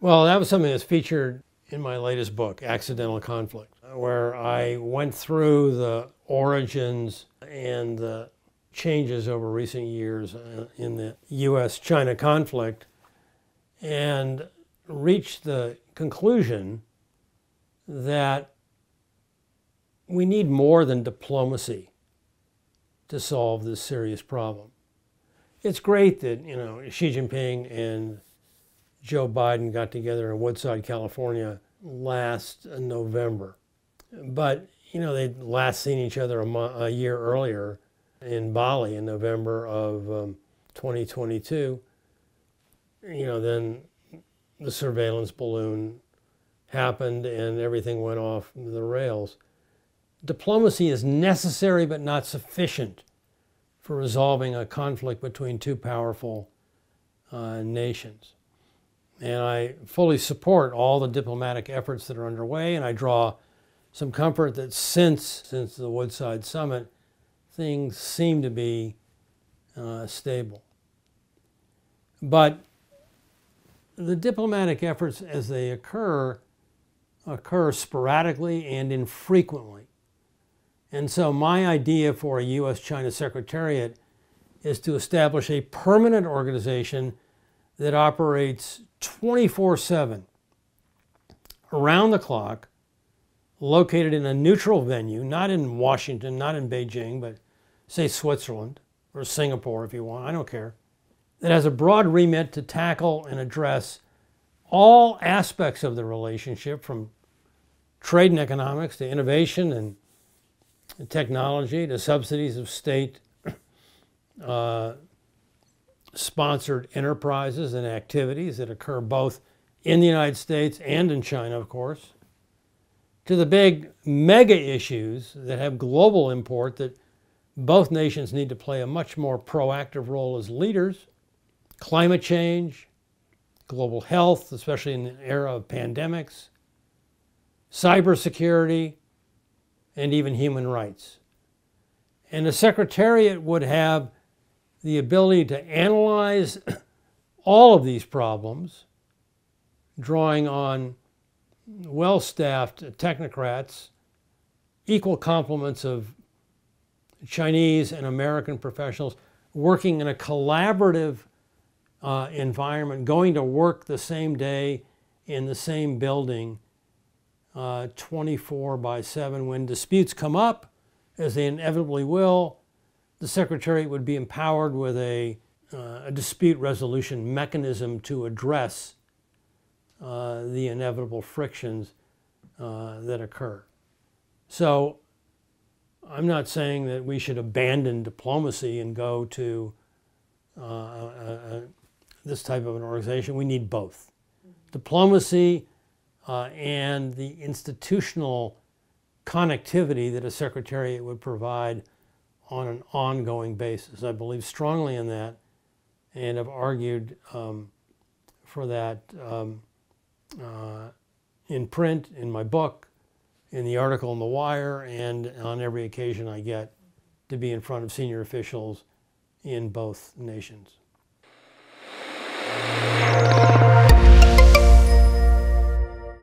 Well, that was something that's featured in my latest book, Accidental Conflict, where I went through the origins and the changes over recent years in the U.S.-China conflict and reached the conclusion that we need more than diplomacy to solve this serious problem. It's great that, Xi Jinping and Joe Biden got together in Woodside, California last November. But, they'd last seen each other a year earlier in Bali in November of 2022. Then the surveillance balloon happened and everything went off the rails. Diplomacy is necessary but not sufficient for resolving a conflict between two powerful nations. And I fully support all the diplomatic efforts that are underway, and I draw some comfort that since the Woodside Summit, things seem to be stable. But the diplomatic efforts as they occur sporadically and infrequently. And so my idea for a U.S.-China Secretariat is to establish a permanent organization that operates 24/7, around the clock, located in a neutral venue, not in Washington, not in Beijing, but say Switzerland or Singapore if you want, I don't care, that has a broad remit to tackle and address all aspects of the relationship, from trade and economics to innovation and technology to subsidies of state sponsored enterprises and activities that occur both in the United States and in China, of course, to the big mega issues that have global import that both nations need to play a much more proactive role as leaders: climate change, global health, especially in the era of pandemics, cybersecurity, and even human rights. And the Secretariat would have the ability to analyze all of these problems, drawing on well-staffed technocrats, equal complements of Chinese and American professionals, working in a collaborative environment, going to work the same day in the same building 24/7. When disputes come up, as they inevitably will, the Secretariat would be empowered with a dispute resolution mechanism to address the inevitable frictions that occur. So I'm not saying that we should abandon diplomacy and go to this type of an organization. We need both. Diplomacy and the institutional connectivity that a Secretariat would provide on an ongoing basis. I believe strongly in that and have argued for that in print, in my book, in the article in The Wire, and on every occasion I get to be in front of senior officials in both nations.